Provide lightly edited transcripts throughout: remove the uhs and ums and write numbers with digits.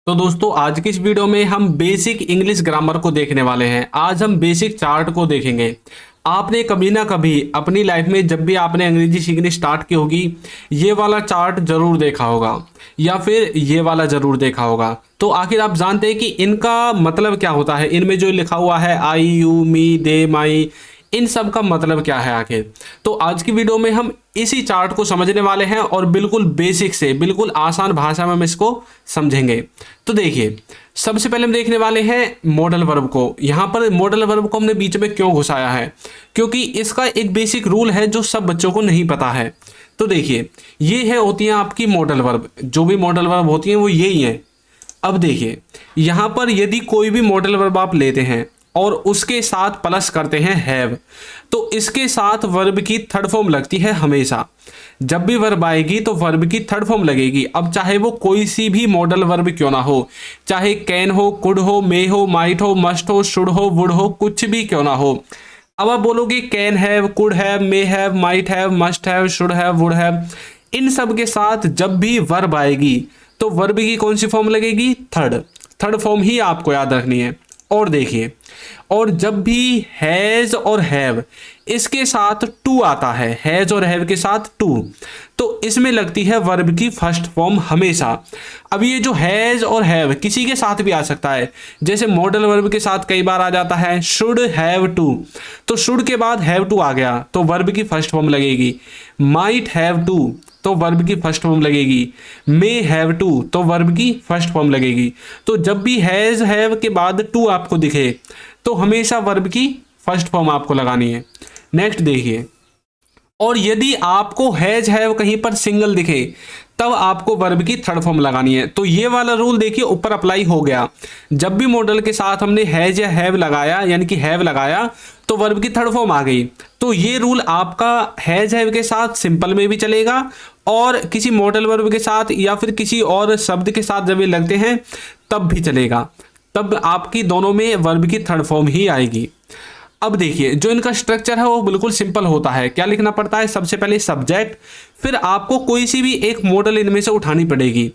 तो दोस्तों आज की इस वीडियो में हम बेसिक इंग्लिश ग्रामर को देखने वाले हैं। आज हम बेसिक चार्ट को देखेंगे। आपने कभी ना कभी अपनी लाइफ में जब भी आपने अंग्रेजी सीखनी स्टार्ट की होगी, ये वाला चार्ट जरूर देखा होगा या फिर ये वाला जरूर देखा होगा। तो आखिर आप जानते हैं कि इनका मतलब क्या होता है? इनमें जो लिखा हुआ है आई, यू, मी, दे, माई, इन सब का मतलब क्या है आखिर? तो आज की वीडियो में हम इसी चार्ट को समझने वाले हैं और बिल्कुल बेसिक से बिल्कुल आसान भाषा में हम इसको समझेंगे। तो देखिए, सबसे पहले हम देखने वाले हैं मॉडल वर्ब को। यहाँ पर मॉडल वर्ब को हमने बीच में क्यों घुसाया है? क्योंकि इसका एक बेसिक रूल है जो सब बच्चों को नहीं पता है। तो देखिए, ये है होती हैं आपकी मॉडल वर्ब। जो भी मॉडल वर्ब होती हैं वो यही है। अब देखिए, यहाँ पर यदि कोई भी मॉडल वर्ब आप लेते हैं और उसके साथ प्लस करते हैं हैव, तो इसके साथ वर्ब की थर्ड फॉर्म लगती है हमेशा। जब भी वर्ब आएगी तो वर्ब की थर्ड फॉर्म लगेगी। अब चाहे वो कोई सी भी मॉडल वर्ब क्यों ना हो, चाहे कैन हो, कुड हो, मे हो, माइट हो, मस्ट हो, शुड हो, वुड हो, कुछ भी क्यों ना हो। अब आप बोलोगे can have, could have, may have, might have, must have, should have, would have, इन सब के साथ जब भी वर्ब आएगी तो वर्ब की कौन सी फॉर्म लगेगी? थर्ड फॉर्म ही आपको याद रखनी है। और देखिए, और जब भी हैज और हैव इसके साथ टू आता है, हैज और हैव के साथ टू, तो इसमें लगती है वर्ब की फर्स्ट फॉर्म हमेशा। अब ये जो हैज और हैव किसी के साथ भी आ सकता है, जैसे मॉडल वर्ब के साथ कई बार आ जाता है शुड हैव टू, तो शुड के बाद हैव टू आ गया तो वर्ब की फर्स्ट फॉर्म लगेगी। माइट हैव टू तो वर्ब की फर्स्ट फॉर्म लगेगी। मे हैव टू तो वर्ब की फर्स्ट फॉर्म लगेगी। तो जब भी हैज हैव के बाद टू आपको दिखे तो हमेशा वर्ब की फर्स्ट फॉर्म आपको लगानी है। नेक्स्ट देखिए, और यदि आपको हैज हैव कहीं पर सिंगल दिखे तब आपको वर्ब की थर्ड फॉर्म लगानी है। तो ये वाला रूल देखिए ऊपर अप्लाई हो गया। जब भी मॉडल के साथ हमने हैज या हैव लगाया, यानी कि हैव लगाया, तो वर्ब की थर्ड फॉर्म आ गई। तो ये रूल आपका हैज हैव के साथ सिंपल में भी चलेगा और किसी मॉडल वर्ब के साथ या फिर किसी और शब्द के साथ जब ये लगते हैं तब भी चलेगा। तब आपकी दोनों में वर्ब की थर्ड फॉर्म ही आएगी। अब देखिए, जो इनका स्ट्रक्चर है वो बिल्कुल सिंपल होता है। क्या लिखना पड़ता है? सबसे पहले सब्जेक्ट, फिर आपको कोई सी भी एक मॉडल इनमें से उठानी पड़ेगी,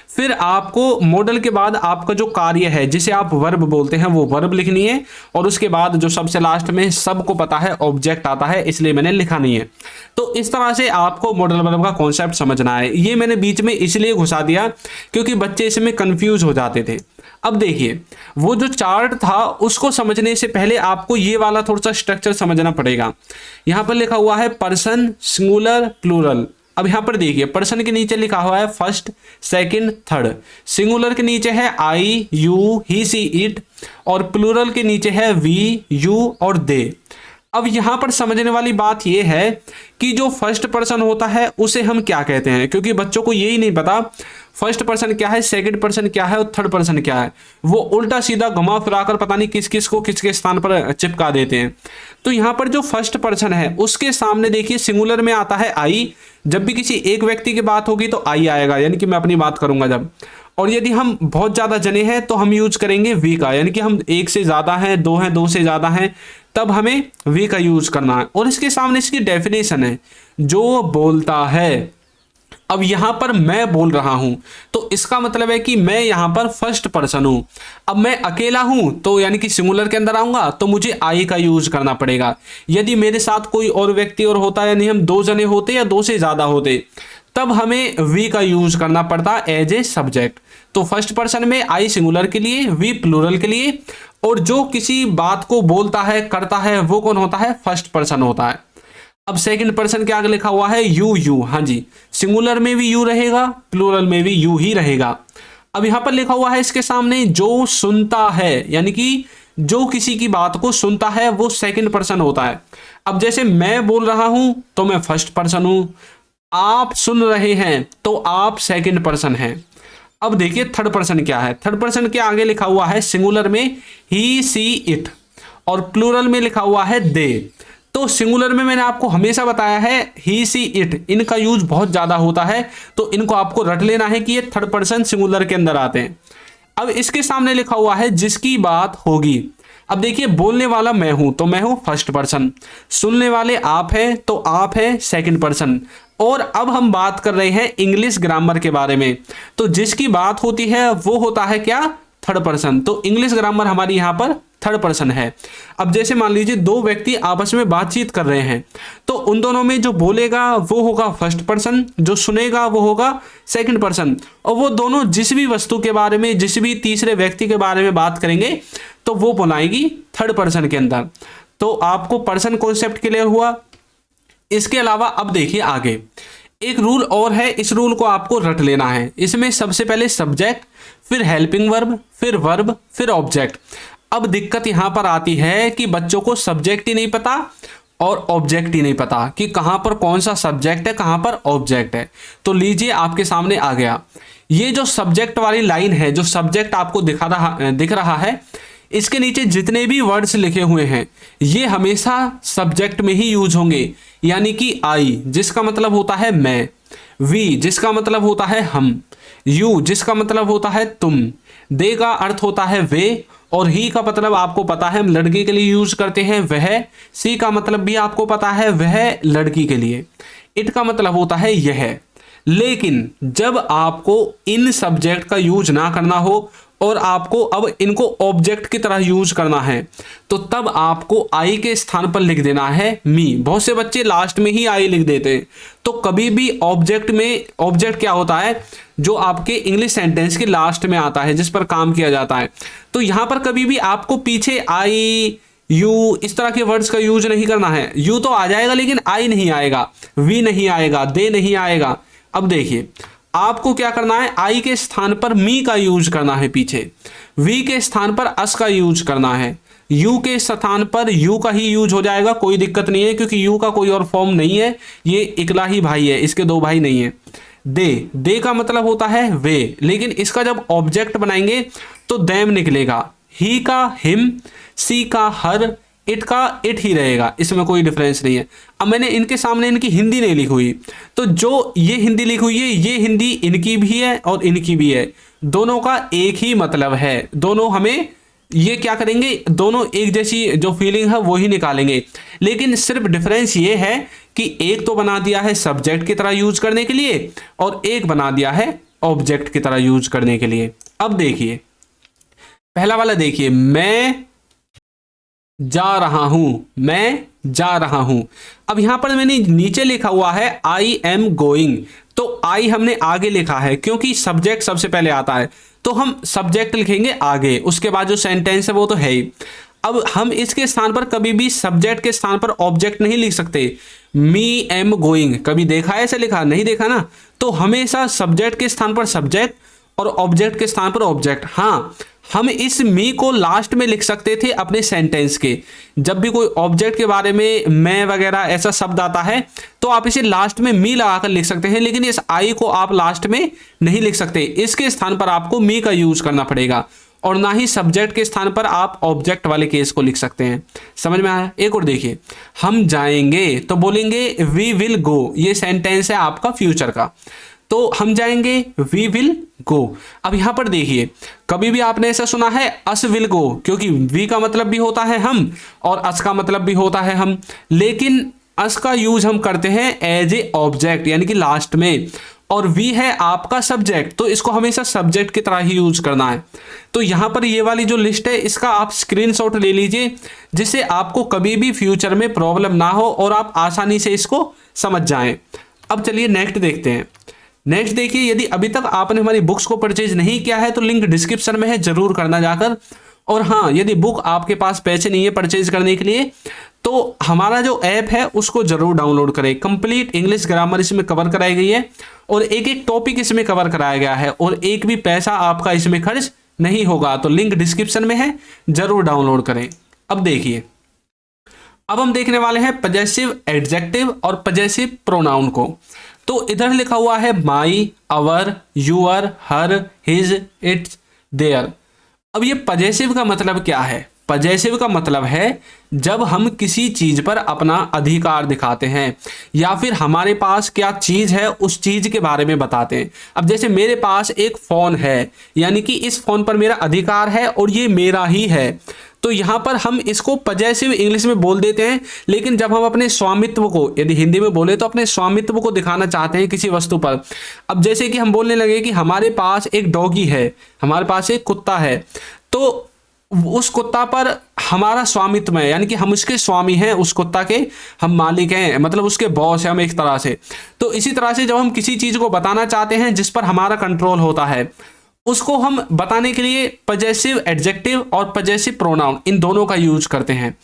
फिर आपको मॉडल के बाद आपका जो कार्य है जिसे आप वर्ब बोलते हैं वो वर्ब लिखनी है, और उसके बाद जो सबसे लास्ट में सबको पता है ऑब्जेक्ट आता है, इसलिए मैंने लिखा नहीं है। तो इस तरह से आपको मॉडल वर्ब का कॉन्सेप्ट समझना है। ये मैंने बीच में इसलिए घुसा दिया क्योंकि बच्चे इसमें कंफ्यूज हो जाते थे। अब देखिए, वो जो चार्ट था उसको समझने से पहले आपको ये वाला थोड़ा सा स्ट्रक्चर समझना पड़ेगा। यहां पर लिखा हुआ है पर्सन, सिंगुलर, प्लूरल। अब यहां पर देखिए, पर्सन के नीचे लिखा हुआ है फर्स्ट, सेकंड, थर्ड। सिंगुलर के नीचे है आई, यू, ही, सी, इट, और प्लूरल के नीचे है वी, यू और दे। अब यहां पर समझने वाली बात यह है कि जो फर्स्ट पर्सन होता है उसे हम क्या कहते हैं, क्योंकि बच्चों को यही नहीं पता फर्स्ट पर्सन क्या है, सेकंड पर्सन क्या है और थर्ड पर्सन क्या है। वो उल्टा सीधा घुमा फिराकर पता नहीं किस किस को किसके स्थान पर चिपका देते हैं। तो यहाँ पर जो फर्स्ट पर्सन है उसके सामने देखिए सिंगुलर में आता है आई। जब भी किसी एक व्यक्ति की बात होगी तो आई आएगा, यानी कि मैं अपनी बात करूंगा जब। और यदि हम बहुत ज्यादा जने हैं तो हम यूज करेंगे वी का, यानी कि हम एक से ज्यादा हैं, दो से ज्यादा हैं, तब हमें वी का यूज करना है। और इसके सामने इसकी डेफिनेशन है, जो बोलता है। अब यहां पर मैं बोल रहा हूं तो इसका मतलब है कि मैं यहां पर फर्स्ट पर्सन हूं। अब मैं अकेला हूं तो यानी कि सिंगुलर के अंदर आऊंगा तो मुझे आई का यूज करना पड़ेगा। यदि मेरे साथ कोई और व्यक्ति और होता, यानी हम दो जने होते या दो से ज्यादा होते, तब हमें वी का यूज करना पड़ता एज ए सब्जेक्ट। तो फर्स्ट पर्सन में आई सिंगुलर के लिए, वी प्लूरल के लिए, और जो किसी बात को बोलता है, करता है, वो कौन होता है? फर्स्ट पर्सन होता है। अब सेकंड पर्सन के आगे लिखा हुआ है यू। हाँ जी, सिंगुलर में भी यू रहेगा, प्लूरल में भी यू ही रहेगा। अब यहां पर लिखा हुआ है इसके सामने जो सुनता है, यानी कि जो किसी की बात को सुनता है वो सेकंड पर्सन होता है। अब जैसे मैं बोल रहा हूं तो मैं फर्स्ट पर्सन हूं, आप सुन रहे हैं तो आप सेकंड पर्सन हैं। अब देखिए थर्ड पर्सन क्या है। थर्ड पर्सन के आगे लिखा हुआ है सिंगुलर में ही, सी, इट, और प्लूरल में लिखा हुआ है दे। तो सिंगुलर में मैंने आपको हमेशा बताया है ही, सी, इट, इनका यूज बहुत ज्यादा होता है, तो इनको आपको रट लेना है कि ये थर्ड पर्सन सिंगुलर के अंदर आते हैं। अब इसके सामने लिखा हुआ है जिसकी बात होगी। अब देखिए, बोलने वाला मैं हूं तो मैं हूं फर्स्ट पर्सन, सुनने वाले आप हैं तो आप हैं सेकंड पर्सन। और अब हम बात कर रहे हैं इंग्लिश ग्रामर के बारे में, तो जिसकी बात होती है वो होता है क्या, थर्ड पर्सन। तो इंग्लिश ग्रामर हमारी यहां पर थर्ड पर्सन है। अब जैसे मान लीजिए दो व्यक्ति आपस में बातचीत कर रहे हैं, तो उन दोनों में जो बोलेगा वो होगा फर्स्ट पर्सन, जो सुनेगा वो होगा सेकंड पर्सन, और वो दोनों जिस भी वस्तु के बारे में, जिस भी तीसरे व्यक्ति के बारे में बात करेंगे तो वो बुलाएगी थर्ड पर्सन के अंदर। तो आपको पर्सन कॉन्सेप्ट क्लियर हुआ। इसके अलावा अब देखिए आगे एक रूल और है, इस रूल को आपको रट लेना है। इसमें सबसे पहले सब्जेक्ट, फिर हेल्पिंग वर्ब, फिर वर्ब, फिर ऑब्जेक्ट। अब दिक्कत यहां पर आती है कि बच्चों को सब्जेक्ट ही नहीं पता और ऑब्जेक्ट ही नहीं पता कि कहां पर कौन सा सब्जेक्ट है, कहां पर ऑब्जेक्ट है। तो लीजिए आपके सामने आ गया ये जो सब्जेक्ट वाली लाइन है, जो सब्जेक्ट आपको दिख रहा है, इसके नीचे जितने भी वर्ड्स लिखे हुए हैं ये हमेशा सब्जेक्ट में ही यूज होंगे। यानी कि आई जिसका मतलब होता है मैं, वी जिसका मतलब होता है हम, यू जिसका मतलब होता है तुम, दे का अर्थ होता है वे, और ही का मतलब आपको पता है हम लड़के के लिए यूज करते हैं वह, सी का मतलब भी आपको पता है वह लड़की के लिए, इट का मतलब होता है यह। लेकिन जब आपको इन सब्जेक्ट का यूज ना करना हो और आपको अब इनको ऑब्जेक्ट की तरह यूज करना है, तो तब आपको आई के स्थान पर लिख देना है मी। बहुत से बच्चे लास्ट में ही आई लिख देते हैं। तो कभी भी ऑब्जेक्ट में, ऑब्जेक्ट क्या होता है, जो आपके इंग्लिश सेंटेंस के लास्ट में आता है, जिस पर काम किया जाता है। तो यहां पर कभी भी आपको पीछे आई, यू इस तरह के वर्ड्स का यूज नहीं करना है। यू तो आ जाएगा लेकिन आई नहीं आएगा, वी नहीं आएगा, दे नहीं आएगा। अब देखिए आपको क्या करना है, आई के स्थान पर मी का यूज करना है पीछे, वी के स्थान पर अस का यूज करना है, यू के स्थान पर यू का ही यूज हो जाएगा, कोई दिक्कत नहीं है क्योंकि यू का कोई और फॉर्म नहीं है, ये इकला ही भाई है, इसके दो भाई नहीं है। दे का मतलब होता है वे, लेकिन इसका जब ऑब्जेक्ट बनाएंगे तो देम निकलेगा। ही का हिम, सी का हर, इट का इट ही रहेगा, इसमें कोई डिफरेंस नहीं है। अब मैंने इनके सामने इनकी हिंदी नहीं लिखी हुई, तो जो ये हिंदी लिखी हुई है ये हिंदी इनकी भी है और इनकी भी है, दोनों का एक ही मतलब है। दोनों हमें ये क्या करेंगे, दोनों एक जैसी जो फीलिंग है वो ही निकालेंगे। लेकिन सिर्फ डिफरेंस ये है कि एक तो बना दिया है सब्जेक्ट की तरह यूज करने के लिए और एक बना दिया है ऑब्जेक्ट की तरह यूज करने के लिए। अब देखिए पहला वाला देखिए, मैं जा रहा हूं, मैं जा रहा हूं। अब यहां पर मैंने नीचे लिखा हुआ है आई एम गोइंग, तो आई हमने आगे लिखा है क्योंकि सब्जेक्ट सबसे पहले आता है, तो हम सब्जेक्ट लिखेंगे आगे, उसके बाद जो सेंटेंस है वो तो है ही। अब हम इसके स्थान पर कभी भी सब्जेक्ट के स्थान पर ऑब्जेक्ट नहीं लिख सकते। मी एम गोइंग कभी देखा है ऐसे लिखा, नहीं देखा ना, तो हमेशा सब्जेक्ट के स्थान पर सब्जेक्ट और ऑब्जेक्ट के स्थान पर ऑब्जेक्ट। हाँ, हम इस मी को लास्ट में लिख सकते थे अपने सेंटेंस के, जब भी कोई ऑब्जेक्ट के बारे में मैं वगैरह ऐसा शब्द आता है तो आप इसे लास्ट में मी लगाकर लिख सकते हैं, लेकिन इस आई को आप लास्ट में नहीं लिख सकते। इसके स्थान पर आपको मी का यूज करना पड़ेगा और ना ही सब्जेक्ट के स्थान पर आप ऑब्जेक्ट वाले केस को लिख सकते हैं। समझ में आया? एक और देखिए, हम जाएंगे तो बोलेंगे वी विल गो, ये सेंटेंस है आपका फ्यूचर का, तो हम जाएंगे वी विल गो। अब यहां पर देखिए कभी भी आपने ऐसा सुना है अस विल गो, क्योंकि वी का मतलब भी होता है हम और अस का मतलब भी होता है हम, लेकिन अस का यूज हम करते हैं एज ए ऑब्जेक्ट यानी कि लास्ट में, और वी है आपका सब्जेक्ट, तो इसको हमेशा सब्जेक्ट की तरह ही यूज करना है। तो यहां पर ये वाली जो लिस्ट है इसका आप स्क्रीनशॉट ले लीजिए, जिससे आपको कभी भी फ्यूचर में प्रॉब्लम ना हो और आप आसानी से इसको समझ जाएं। अब चलिए नेक्स्ट देखते हैं। नेक्स्ट देखिए, यदि अभी तक आपने हमारी बुक्स को परचेज नहीं किया है तो लिंक डिस्क्रिप्शन में है, जरूर करना जाकर। और हाँ, यदि बुक आपके पास पैसे नहीं है परचेज करने के लिए तो हमारा जो ऐप है उसको जरूर डाउनलोड करें। कंप्लीट इंग्लिश ग्रामर इसमें कवर कराई गई है और एक एक टॉपिक इसमें कवर कराया गया है और एक भी पैसा आपका इसमें खर्च नहीं होगा। तो लिंक डिस्क्रिप्शन में है, जरूर डाउनलोड करें। अब देखिए, अब हम देखने वाले हैं पजेसिव एडजेक्टिव और पजेसिव प्रोनाउन को। तो इधर लिखा हुआ है my, our, your, her, his, its, their. अब ये पजेसिव का मतलब क्या है? पजेसिव का मतलब है जब हम किसी चीज पर अपना अधिकार दिखाते हैं या फिर हमारे पास क्या चीज है उस चीज के बारे में बताते हैं। अब जैसे मेरे पास एक फोन है, यानी कि इस फोन पर मेरा अधिकार है और ये मेरा ही है, तो यहाँ पर हम इसको पजेसिव इंग्लिश में बोल देते हैं, लेकिन जब हम अपने स्वामित्व को यदि हिंदी में बोले तो अपने स्वामित्व को दिखाना चाहते हैं किसी वस्तु पर। अब जैसे कि हम बोलने लगे कि हमारे पास एक डॉगी है, हमारे पास एक कुत्ता है, तो उस कुत्ता पर हमारा स्वामित्व है, यानी कि हम उसके स्वामी हैं, उस कुत्ता के हम मालिक हैं, मतलब उसके बॉस हैं हम एक तरह से। तो इसी तरह से जब हम किसी चीज को बताना चाहते हैं जिस पर हमारा कंट्रोल होता है, उसको हम बताने के लिए पजेसिव एडजेक्टिव और पजेसिव प्रोनाउन इन दोनों का यूज करते हैं।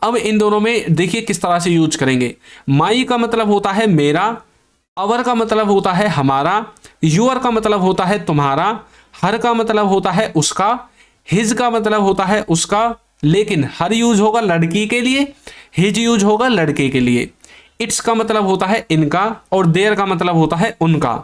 अब इन दोनों में देखिए किस तरह से यूज करेंगे। माई का मतलब होता है मेरा, अवर का मतलब होता है हमारा, यूअर का मतलब होता है तुम्हारा, हर का मतलब होता है उसका, हिज का मतलब होता है उसका, लेकिन हर यूज होगा लड़की के लिए, हिज यूज होगा लड़के के लिए, इट्स का मतलब होता है इनका, और देयर का मतलब होता है उनका।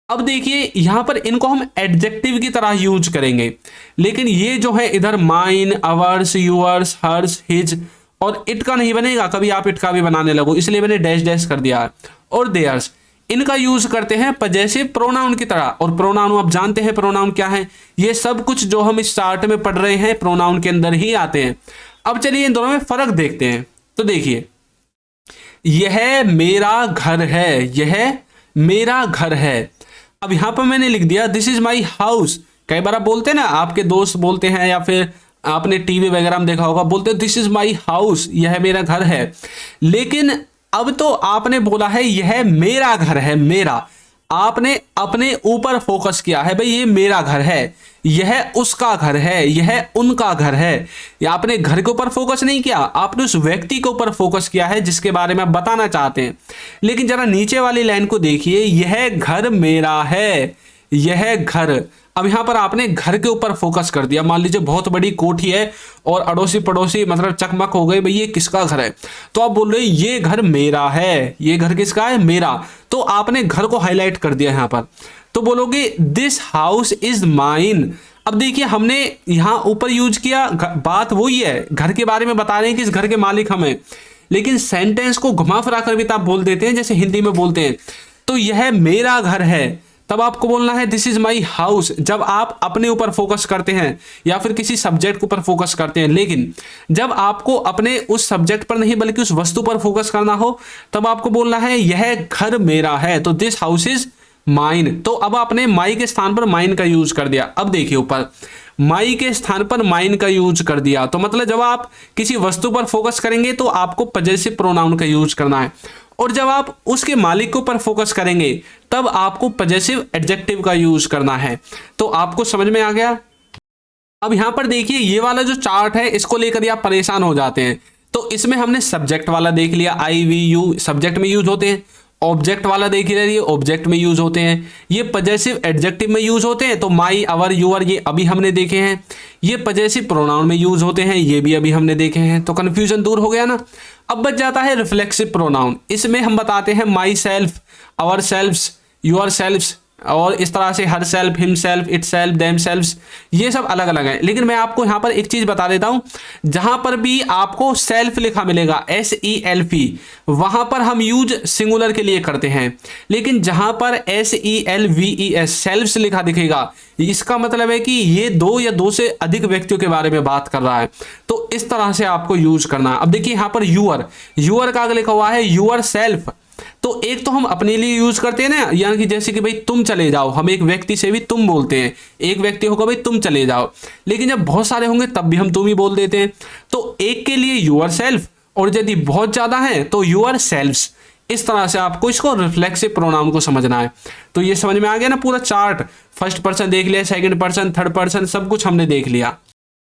अब देखिए यहां पर इनको हम एडजेक्टिव की तरह यूज करेंगे, लेकिन ये जो है इधर mine, ours, yours, hers, his और इट का नहीं बनेगा, कभी आप इट का भी बनाने लगो, इसलिए मैंने डैश डैश कर दिया है। और देयर्स, इनका यूज करते हैं पजेसिव प्रोनाउन की तरह। और प्रोनाउन आप जानते हैं प्रोनाउन क्या है, ये सब कुछ जो हम इस चार्ट में पढ़ रहे हैं प्रोनाउन के अंदर ही आते हैं। अब चलिए इन दोनों में फर्क देखते हैं। तो देखिए, यह मेरा घर है, यह मेरा घर है। अब यहां पर मैंने लिख दिया दिस इज माई हाउस। कई बार आप बोलते हैं ना, आपके दोस्त बोलते हैं या फिर आपने टीवी वगैरह में देखा होगा, बोलते हैं दिस इज माई हाउस, यह मेरा घर है। लेकिन अब तो आपने बोला है यह मेरा घर है, मेरा, आपने अपने ऊपर फोकस किया है, भाई ये मेरा घर है, यह उसका घर है, यह उनका घर है। या आपने घर के ऊपर फोकस नहीं किया, आपने उस व्यक्ति के ऊपर फोकस किया है जिसके बारे में आप बताना चाहते हैं। लेकिन जरा नीचे वाली लाइन को देखिए, यह घर मेरा है, यह घर। अब यहां पर आपने घर के ऊपर फोकस कर दिया। मान लीजिए बहुत बड़ी कोठी है और अड़ोसी पड़ोसी मतलब चकमक हो गए, भाई ये किसका घर है, तो आप बोल रहे ये घर मेरा है, ये घर किसका है, मेरा। तो आपने घर को हाईलाइट कर दिया यहां पर, तो बोलोगे दिस हाउस इज माइन। अब देखिए हमने यहां ऊपर यूज किया, बात वही है, घर के बारे में बता रहे हैं कि इस घर के मालिक हम हैं, लेकिन सेंटेंस को घुमा फिरा कर भी आप बोल देते हैं जैसे हिंदी में बोलते हैं। तो यह मेरा घर है, तब आपको बोलना है दिस इज माई हाउस, जब आप अपने ऊपर फोकस करते हैं या फिर किसी सब्जेक्ट के ऊपर फोकस करते हैं। लेकिन जब आपको अपने उस सब्जेक्ट पर नहीं बल्कि उस वस्तु पर फोकस करना हो, तब आपको बोलना है यह घर मेरा है, तो दिस हाउस इज माइन। तो अब आपने माई के स्थान पर माइन का यूज कर दिया। अब देखिए ऊपर माई के स्थान पर माइन का यूज कर दिया, तो मतलब जब आप किसी वस्तु पर फोकस करेंगे तो आपको पजेसिव प्रोनाउन का यूज करना है, और जब आप उसके मालिक के ऊपर फोकस करेंगे तब आपको पजेसिव एडजेक्टिव का यूज करना है। तो आपको समझ में आ गया। अब यहां पर देखिए ये वाला जो चार्ट है इसको लेकर ही आप परेशान हो जाते हैं। तो इसमें हमने सब्जेक्ट वाला देख लिया, आई वी यू सब्जेक्ट में यूज होते हैं, ऑब्जेक्ट वाला देख रही है, ऑब्जेक्ट में यूज होते हैं, ये पजेसिव एडजेक्टिव में यूज होते हैं, तो माई, अवर, यूअर ये अभी हमने देखे हैं, ये पजेसिव प्रोनाउन में यूज होते हैं, ये भी अभी हमने देखे हैं। तो कंफ्यूजन दूर हो गया ना। अब बच जाता है रिफ्लेक्सिव प्रोनाउन। इसमें हम बताते हैं myself, ourselves, yourselves, और इस तरह से herself, himself, itself, themselves, ये सब अलग अलग है। लेकिन मैं आपको यहाँ पर एक चीज बता देता हूँ, जहां पर भी आपको सेल्फ लिखा मिलेगा SELF, वहां पर हम यूज सिंगुलर के लिए करते हैं। लेकिन जहां पर SELVES सेल्फ्स लिखा दिखेगा, इसका मतलब है कि ये दो या दो से अधिक व्यक्तियों के बारे में बात कर रहा है। तो इस तरह से आपको यूज करना है। अब देखिए यहाँ पर यूअर, यूअर का लिखा हुआ है यूअर सेल्फ। तो एक तो हम अपने लिए यूज करते हैं ना, यानी कि जैसे कि भाई तुम चले जाओ, हम एक व्यक्ति से भी तुम बोलते हैं, एक व्यक्ति होगा भाई तुम चले जाओ, लेकिन जब बहुत सारे होंगे तब भी हम तुम ही बोल देते हैं। तो एक के लिए यूअर सेल्फ, और यदि बहुत ज्यादा है तो यूअर सेल्फ्स। इस तरह से आपको इसको रिफ्लेक्सिव प्रोनाउन को समझना है। तो ये समझ में आ गया ना पूरा चार्ट, फर्स्ट पर्सन देख लिया, सेकंड पर्सन, थर्ड पर्सन, सब कुछ हमने देख लिया।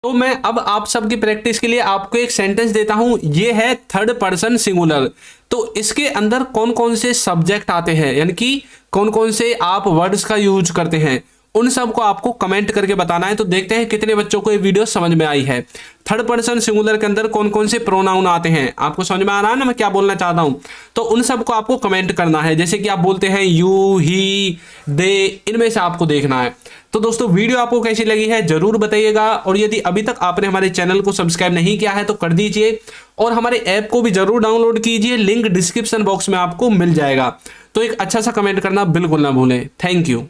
तो मैं अब आप सबकी प्रैक्टिस के लिए आपको एक सेंटेंस देता हूं, ये है थर्ड पर्सन सिंगुलर। तो इसके अंदर कौन कौन से सब्जेक्ट आते हैं, यानी कि कौन कौन से आप वर्ड्स का यूज करते हैं, उन सब को आपको कमेंट करके बताना है। तो देखते हैं कितने बच्चों को ये वीडियो समझ में आई है। थर्ड पर्सन सिंगुलर के अंदर कौन कौन से प्रोनाउन आते हैं, आपको समझ में आ रहा है ना मैं क्या बोलना चाहता हूं। तो उन सब को आपको कमेंट करना है, जैसे कि आप बोलते हैं यू, ही, दे, इनमें से आपको देखना है। तो दोस्तों वीडियो आपको कैसी लगी है जरूर बताइएगा, और यदि अभी तक आपने हमारे चैनल को सब्सक्राइब नहीं किया है तो कर दीजिए, और हमारे ऐप को भी जरूर डाउनलोड कीजिए, लिंक डिस्क्रिप्शन बॉक्स में आपको मिल जाएगा। तो एक अच्छा सा कमेंट करना बिल्कुल ना भूलें। Thank you.